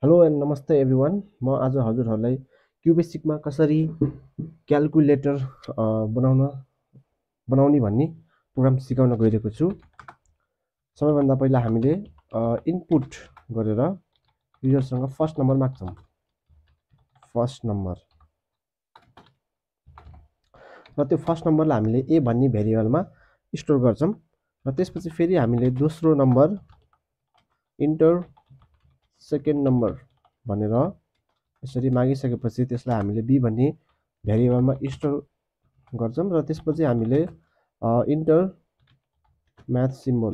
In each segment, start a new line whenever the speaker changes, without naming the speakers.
Hello and नमस्ते everyone. म आज हजुरहरूलाई क्युबेसिकमा कसरी क्याल्कुलेटर बनाउने भन्ने प्रोग्राम सिकाउन गइरहेको छु। सबैभन्दा पहिला हामीले इनपुट गरेर युजरसँग फर्स्ट नम्बर माग्छौँ। फर्स्ट नम्बर र त्यो फर्स्ट नम्बरलाई हामीले ए भन्ने भेरिएबलमा स्टोर गर्छौँ र त्यसपछि फेरि हामीले दोस्रो नम्बर इन्टर सेकेन्ड नम्बर भनेर यसरी मागिसकेपछि त्यसलाई हामीले बी भन्ने भेरिएबलमा स्टोर गर्छौँ र त्यसपछि हामीले इन्टर म्याथ सिम्बल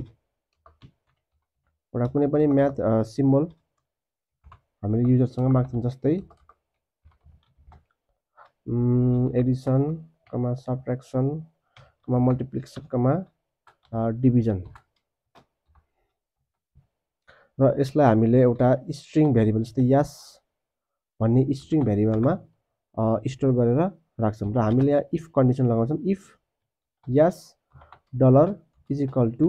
एउटा कुनै पनि म्याथ सिम्बल हामीले युजरसँग माग्छौँ, जस्तै एडिसन कमा सबट्र्याक्सन कमा मल्टिप्लिकेसन कमा डिभिजन र यसलाई हामीले एउटा स्ट्रिङ भेरिएबल जस्तै यस भन्ने स्ट्रिङ भेरिएबलमा स्टोर गरेर राख्छौँ र हामीले यहाँ इफ कन्डिसन लगाउँछौँ। इफ यस डलर इज इक्वल टु,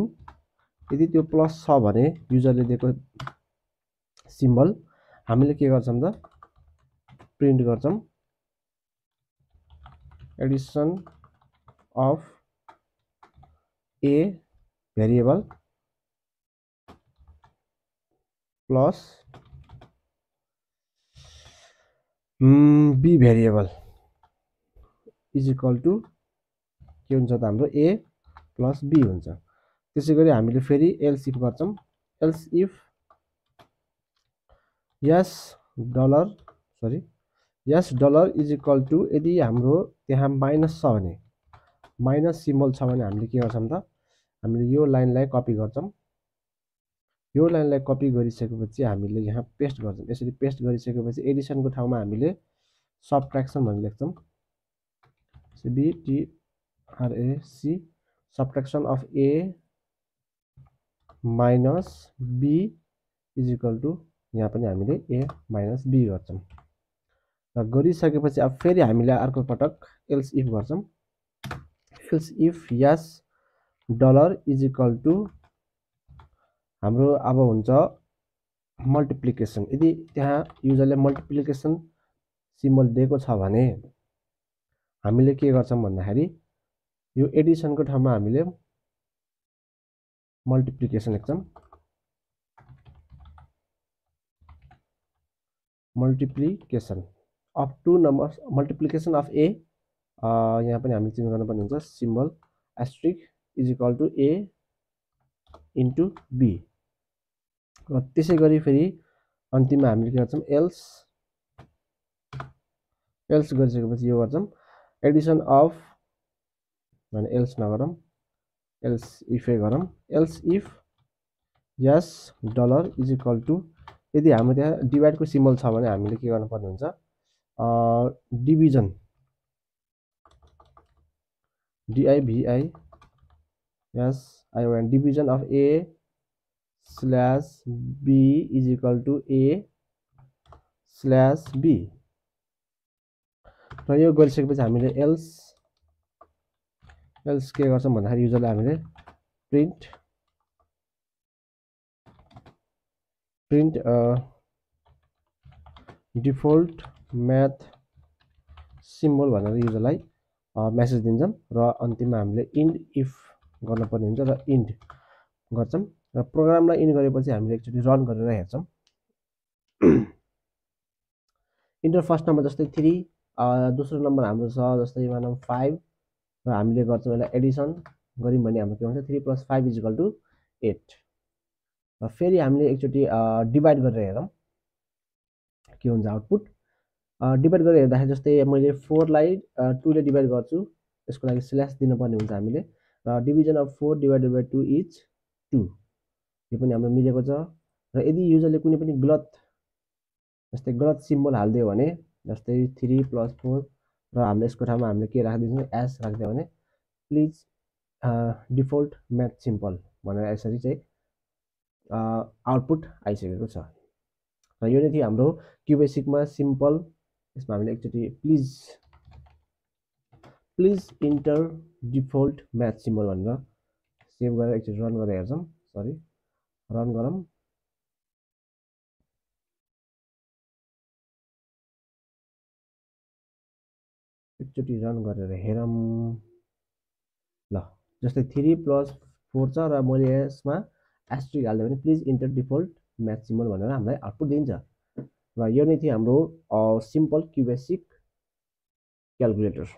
यदि त्यो प्लस छ भने युजरले दिएको सिम्बल हामीले के गर्छौँ त प्रिन्ट गर्छौँ addition of a variable plus b variable is equal to के हुन्छ त हाम्रो ए प्लस बी हुन्छ। त्यसै गरी हामीले फेरि एल्स इफ गर्छौँ। एल्स इफ यस डलर इज इक्वल टु, यदि हाम्रो त्यहाँ माइनस छ भने, माइनस सिम्बल छ भने हामीले के गर्छौँ त हामीले यो लाइनलाई कपी गर्छौँ। यो लाइनलाई कपी गरिसकेपछि हामीले यहाँ पेस्ट गर्छौँ। यसरी पेस्ट गरिसकेपछि एडिसनको ठाउँमा हामीले सबट्र्याक्सन भनेर लेख्छौँ, CBTRAC subtraction of A minus B is equal to, यहाँ पनि हामीले ए माइनस बी गर्छौँ र गरिसकेपछि अब फेरि हामीले अर्को पटक एल्स इफ गर्छौँ। एल्स इफ यस डलर इज इक्वल टु, हाम्रो अब हुन्छ मल्टिप्लिकेसन। यदि त्यहाँ युजरले मल्टिप्लिकेसन सिम्बल दिएको छ भने हामीले के गर्छौँ भन्दाखेरि यो एडिसनको ठाउँमा हामीले मल्टिप्लिकेसन लेख्छौँ। Multiplication of two numbers, multiplication of A, यहाँ पनि हामीले चेन्ज गर्नुपर्ने हुन्छ symbol asterisk is equal to A into B र त्यसै गरी फेरि अन्तिममा हामीले के गर्छौँ एल्स गरिसकेपछि यो गर्छौँ एडिसन अफ, भने एल्स नगरौँ, एल्स इफै गरौँ। एल्स इफ यस डलर इज इक्वल टु, यदि हाम्रो त्यहाँ डिभाइडको सिम्बल छ भने हामीले के गर्नुपर्ने हुन्छ division DIVISION division of a slash b is equal to a slash b र यो गरिसकेपछि हामीले एल्स के गर्छौँ भन्दाखेरि युजरले हामीले प्रिन्ट डिफल्ट म्याथ सिम्बल भनेर युजरलाई मेसेज दिन्छौँ र अन्तिममा हामीले इन्ड इफ गर्नुपर्ने हुन्छ र इन्ड गर्छौँ र प्रोग्रामलाई इन्ड गरेपछि हामीले एकचोटि रन गरेर हेर्छौँ। इन्टर फर्स्ट नम्बर जस्तै 3, दोस्रो नम्बर हाम्रो छ जस्तै मानौँ 5 र हामीले गर्छौँ यसलाई एडिसन गऱ्यौँ भने हाम्रो के हुन्छ 3 + 5 = 8 र फेरि हामीले एकचोटि डिभाइड गरेर हेरौँ के हुन्छ आउटपुट। डिभाइड गरेर हेर्दाखेरि जस्तै मैले 4 लाई 2 ले डिभाइड गर्छु, यसको लागि स्ल्यास दिनुपर्ने हुन्छ हामीले र डिभिजन अफ 4 / 2 इज 2, यो पनि हाम्रो मिलेको छ। र यदि युजरले कुनै पनि गलत सिम्बल हालिदियो भने जस्तै 3 + 4 र हामीले यसको ठाउँमा हामीले के राखिदिन्छौँ एस राखिदियो भने प्लिज डिफल्ट म्याथ सिम्बल भनेर यसरी चाहिँ आउटपुट आइसकेको छ। र यो नै थियो हाम्रो क्युबेसिकमा सिम्पल। यसमा हामीले एकचोटि please enter default math symbol भनेर सेभ गरेर एकचोटि रन गरेर हेर्छौँ। रन गरौँ। एकचोटि रन गरेर हेरौँ। ल जस्तै 3 + 4 छ र मैले यसमा एस्ट्रिक हाल्दा पनि please enter default math symbol भनेर हामीलाई आउटपुट दिन्छ। र यो नै थियो हाम्रो सिम्पल क्युबेसिक क्यालकुलेटर।